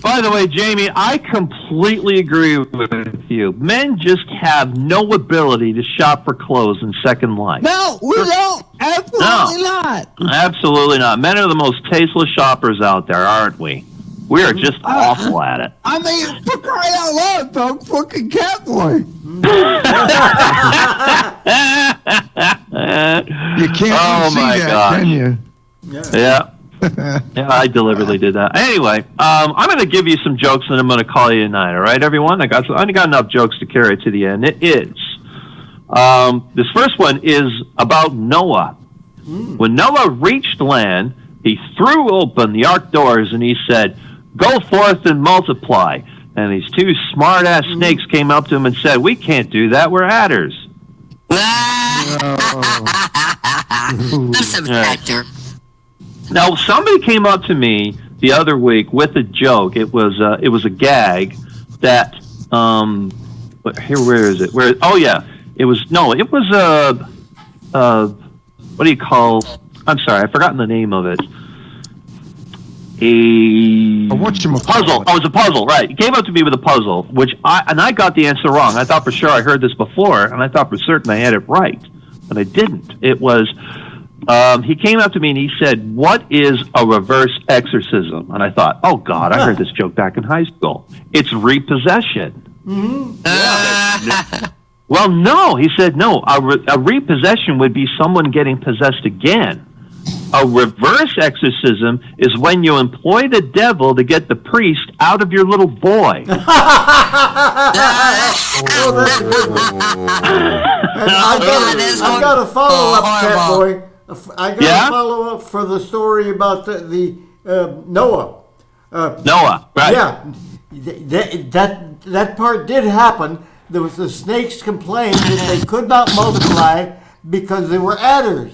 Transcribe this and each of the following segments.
By the way, Jamie, I completely agree with you. Men just have no ability to shop for clothes in Second Life. No, we don't. Absolutely not. Absolutely not. Men are the most tasteless shoppers out there, aren't we? We are just awful at it. I mean, for crying out loud, dog, fucking Catboy. You can't see that, can you? Yeah. Yeah, I deliberately did that. Anyway, I'm going to give you some jokes, and I'm going to call you tonight. All right, everyone? I got enough jokes to carry to the end. It is. This first one is about Noah. When Noah reached land, he threw open the ark doors, and he said, "Go forth and multiply." And these two smart-ass snakes came up to him and said, "We can't do that. We're adders." That's a factor. Now, somebody came up to me the other week with a joke. It was a gag that where is it? Oh yeah, it was what do you call? I'm sorry, I've forgotten the name of it. A puzzle. Oh, it was a puzzle, right? He came up to me with a puzzle, which I got the answer wrong. I thought for sure I heard this before, and I thought for certain I had it right, but I didn't. It was. He came up to me and he said, "What is a reverse exorcism?" And I thought, "Oh God, I heard this joke back in high school. It's repossession." Well, no, he said, no. A repossession would be someone getting possessed again. A reverse exorcism is when you employ the devil to get the priest out of your little boy. I got a follow-up, Catboy. I got a follow-up for the story about the Noah. Noah, right? Yeah, that part did happen. There was the snakes complained that they could not multiply because they were adders,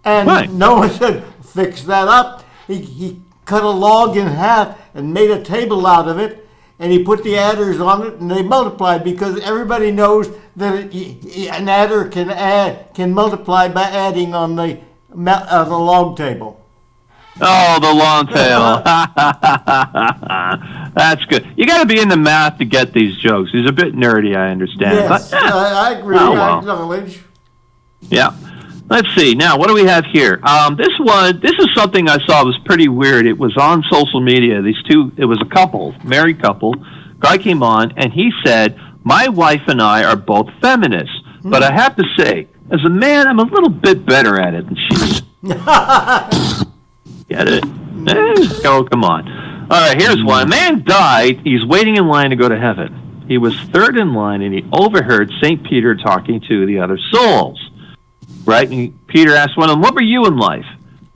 and Noah said, "Fix that up." He cut a log in half and made a table out of it, and he put the adders on it, and they multiplied because everybody knows that an adder can multiply by adding on the log table. Oh, the long tail. That's good. You got to be in the math to get these jokes. He's a bit nerdy, I understand. Yes, but, I agree. I acknowledge. Yeah. Let's see. Now, what do we have here? This is something I saw was pretty weird. It was on social media. It was a couple, married couple. Guy came on, and he said, "My wife and I are both feminists, but I have to say, as a man, I'm a little bit better at it than she is." Get it? Oh, come on. All right, here's one. A man died. He's waiting in line to go to heaven. He was third in line, and he overheard St. Peter talking to the other souls. Right? And Peter asked one of them, "What were you in life?"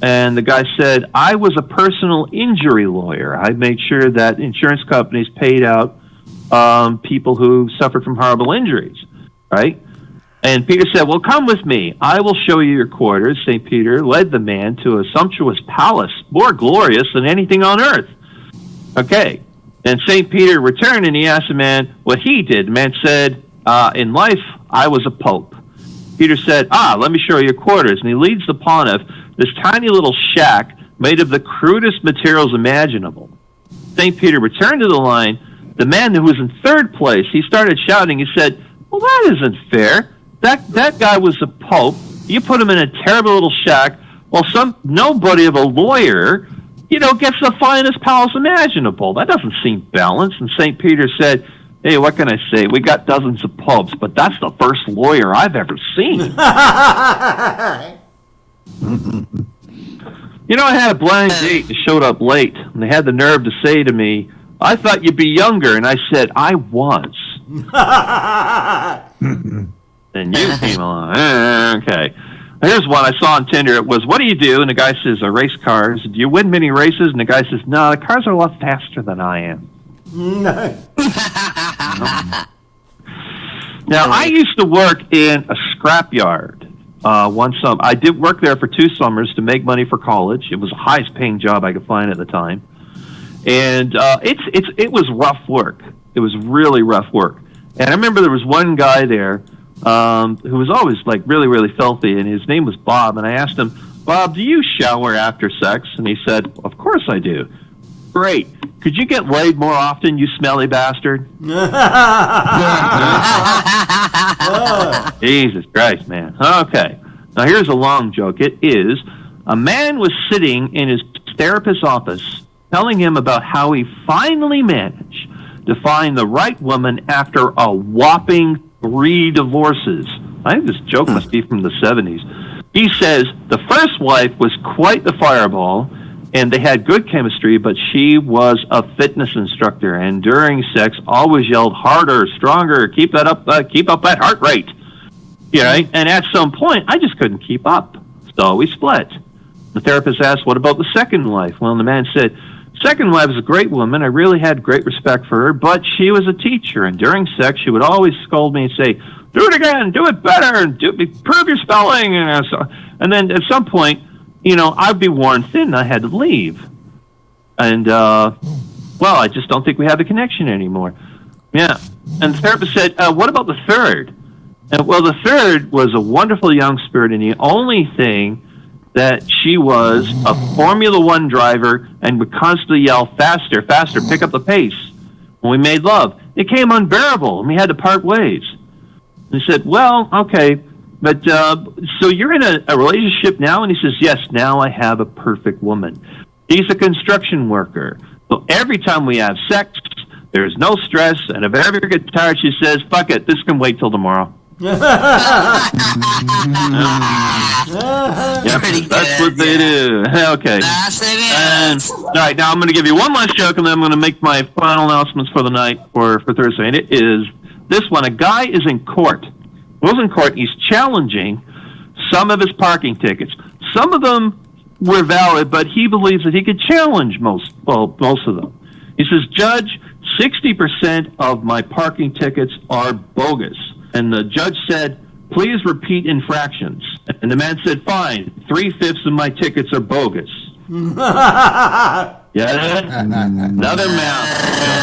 And the guy said, "I was a personal injury lawyer. I made sure that insurance companies paid out people who suffered from horrible injuries." Right? And Peter said, "Well, come with me. I will show you your quarters." St. Peter led the man to a sumptuous palace, more glorious than anything on earth. Okay. And St. Peter returned and he asked the man what he did. The man said, "In life, I was a pope." Peter said, "Let me show you your quarters." And he leads the pawn of this tiny little shack made of the crudest materials imaginable. St. Peter returned to the line. The man who was in third place, he started shouting. He said, "Well, that isn't fair. That guy was the Pope. You put him in a terrible little shack while some nobody of a lawyer, gets the finest palace imaginable. That doesn't seem balanced." And St. Peter said, "Hey, what can I say? We got dozens of popes, but that's the first lawyer I've ever seen." I had a blind date and showed up late, and they had the nerve to say to me, "I thought you'd be younger," and I said, "I was." Then you came along. Okay. Here's one I saw on Tinder. It was, "What do you do?" And the guy says, "I race cars." "Do you win many races?" And the guy says, "No, the cars are a lot faster than I am." Now, I used to work in a scrapyard. I did work there for 2 summers to make money for college. It was the highest paying job I could find at the time. And it was rough work. It was really rough work. And I remember there was one guy there who was always like really, really filthy, and his name was Bob. And I asked him, "Bob, do you shower after sex?" And he said, "Of course I do." Great. Could you get laid more often, you smelly bastard? Jesus Christ, man. Okay. Now, here's a long joke. It is, a man was sitting in his therapist's office telling him about how he finally managed to find the right woman after a whopping 3 divorces. I think this joke must be from the 70s. He says the first wife was quite the fireball, and they had good chemistry, but she was a fitness instructor, and during sex always yelled harder, stronger, keep that up, keep up that heart rate. You know, and at some point, I just couldn't keep up, so we split. The therapist asked, what about the second wife? Well, the man said, second wife was a great woman. I really had great respect for her, but she was a teacher, and during sex, she would always scold me and say, do it again, do it better, and prove your spelling. And then at some point, you know, I'd be worn thin. I had to leave. And, well, I just don't think we have the connection anymore. Yeah. And the therapist said, what about the third? And, well, the third was a wonderful young spirit, and the only thing that she was a Formula One driver and would constantly yell, faster, faster, pick up the pace. When we made love, it became unbearable, and we had to part ways. And he said, well, okay, but so you're in a relationship now? And he says, yes, now I have a perfect woman. She's a construction worker. So every time we have sex, there's no stress, and if I ever get tired, she says, fuck it, this can wait till tomorrow. Yep, that's what they do. Okay. And, all right, now I'm going to give you one last joke, and then I'm going to make my final announcements for the night for Thursday. And it is this one. A guy is in court. Will's in court. He's challenging some of his parking tickets. Some of them were valid, but he believes that he could challenge most of them. He says, Judge, 60% of my parking tickets are bogus. And the judge said, please repeat infractions. And the man said, fine, 3/5 of my tickets are bogus. Yeah, another mouth.